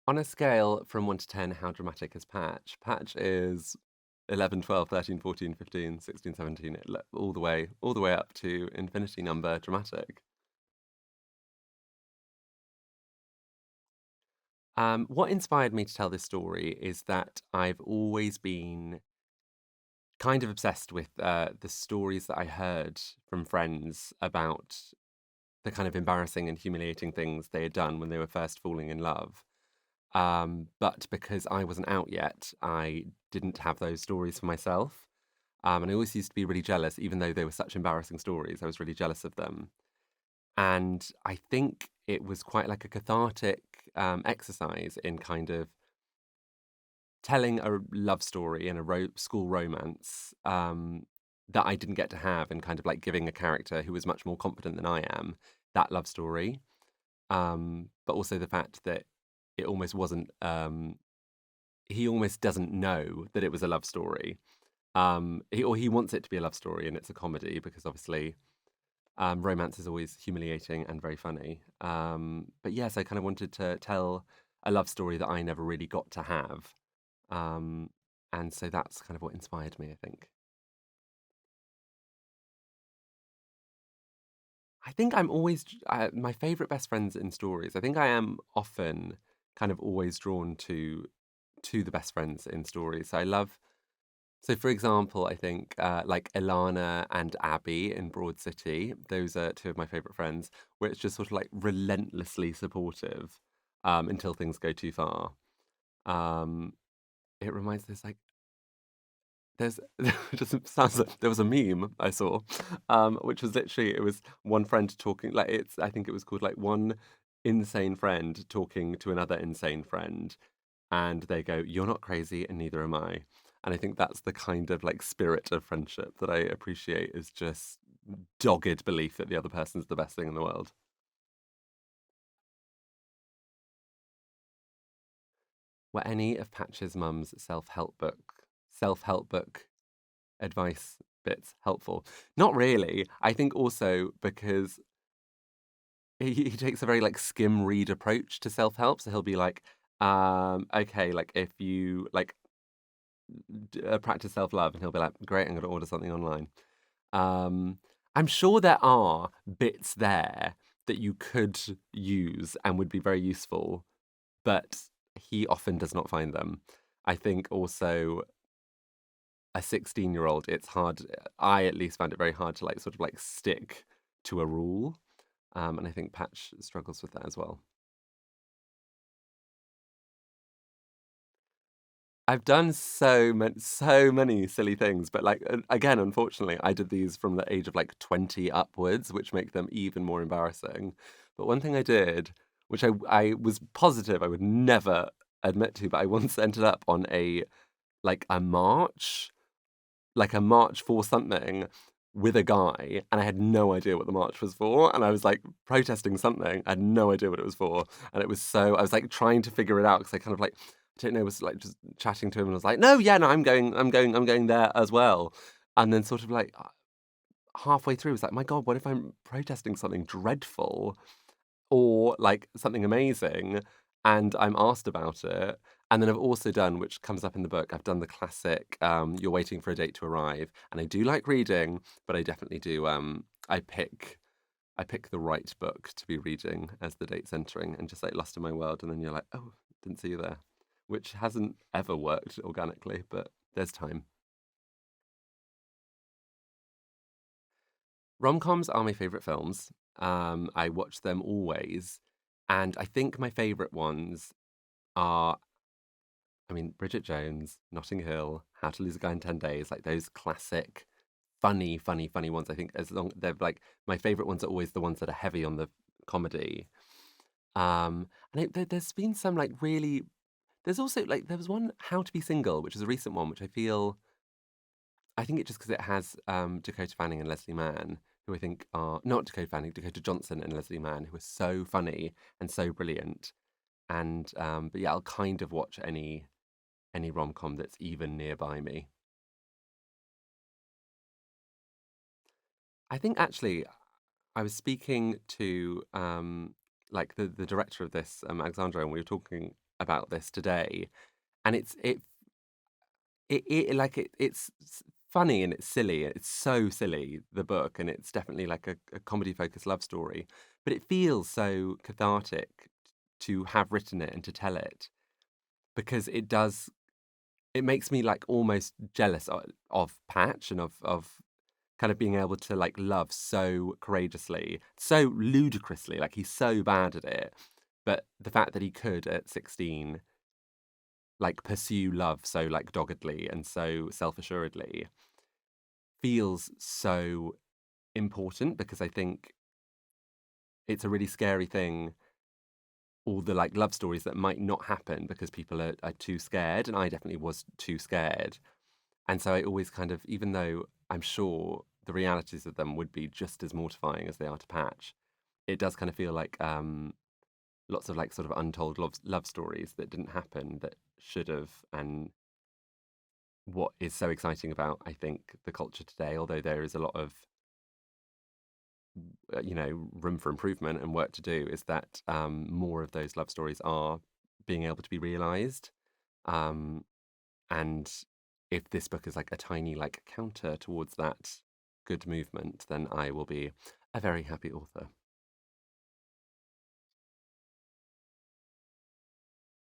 On a scale from 1 to 10, how dramatic is Patch? Patch is 11, 12, 13, 14, 15, 16, 17, all the way up to infinity number dramatic. What inspired me to tell this story is that I've always been kind of obsessed with the stories that I heard from friends about the kind of embarrassing and humiliating things they had done when they were first falling in love. But because I wasn't out yet, I didn't have those stories for myself. And I always used to be really jealous, even though they were such embarrassing stories. I was really jealous of them. And I think it was quite like a cathartic exercise in kind of telling a love story and a school romance that I didn't get to have, and kind of like giving a character who was much more confident than I am that love story. But also the fact that it almost wasn't, he almost doesn't know that it was a love story. He wants it to be a love story and it's a comedy because obviously romance is always humiliating and very funny. But yes, I kind of wanted to tell a love story that I never really got to have. Um, and so that's kind of what inspired me, I think. I think I'm always my favorite best friends in stories. I think I am often kind of always drawn to the best friends in stories. So I love. So, for example, I think like Ilana and Abby in Broad City. Those are two of my favorite friends, where it's just sort of like relentlessly supportive until things go too far. Um, it reminds there's like there's just sounds like there was a meme I saw, which was literally it was one friend talking like it's I think it was called like one insane friend talking to another insane friend, and they go, "You're not crazy, and neither am I." And I think that's the kind of like spirit of friendship that I appreciate is just dogged belief that the other person's the best thing in the world. Were any of Patch's mum's self-help book advice bits helpful? Not really. I think also because he takes a very like skim read approach to self-help. So he'll be like, okay, like if you like practice self-love, and he'll be like, great, I'm going to order something online. Um, I'm sure there are bits there that you could use and would be very useful, but he often does not find them. I think also a 16-year-old, it's hard. I at least found it very hard to like sort of like stick to a rule. And I think Patch struggles with that as well. I've done so many silly things, but like again, unfortunately, I did these from the age of like 20 upwards, which make them even more embarrassing. But one thing I did, which I was positive I would never admit to, but I once ended up on like a march, like a march for something with a guy, and I had no idea what the march was for, and I was like protesting something. I had no idea what it was for, and it was so I was like trying to figure it out because I kind of like I don't know was like just chatting to him and I was like, no, yeah, no, I'm going there as well, and then sort of like halfway through, I was like, my God, what if I'm protesting something dreadful? Or like something amazing, and I'm asked about it. And then I've also done, which comes up in the book, I've done the classic, you're waiting for a date to arrive. And I do like reading, but I definitely do I pick the right book to be reading as the date's entering and just like lost in my world, and then you're like, oh, didn't see you there. Which hasn't ever worked organically, but there's time. Rom-coms are my favorite films. I watch them always. And I think my favorite ones are, I mean, Bridget Jones, Notting Hill, How to Lose a Guy in 10 Days, like those classic, funny ones. I think as long they're like my favorite ones are always the ones that are heavy on the comedy. And there's been some like really. There's also like there was one How to Be Single, which is a recent one, which I feel I think it just because it has Dakota Fanning and Leslie Mann, who I think are not Dakota Fanning, Dakota Johnson and Leslie Mann, who are so funny and so brilliant. And but yeah, I'll kind of watch any rom com that's even nearby me. I think actually I was speaking to like the director of this, Alexandra, and we were talking. about this today, and it's funny and it's silly. It's so silly, the book, and it's definitely like a comedy focused love story. But it feels so cathartic to have written it and to tell it, because it makes me like almost jealous of Patch and of kind of being able to like love so courageously, so ludicrously. Like he's so bad at it, but the fact that he could at 16 like pursue love so like doggedly and so self-assuredly feels so important, because I think it's a really scary thing, all the like love stories that might not happen because people are too scared, and I definitely was too scared. And so I always kind of, even though I'm sure the realities of them would be just as mortifying as they are to Patch, it does kind of feel like lots of like sort of untold love stories that didn't happen that should have. And what is so exciting about, I think, the culture today, although there is a lot of room for improvement and work to do, is that more of those love stories are being able to be realized. Um, and if this book is like a tiny like counter towards that good movement, then I will be a very happy author.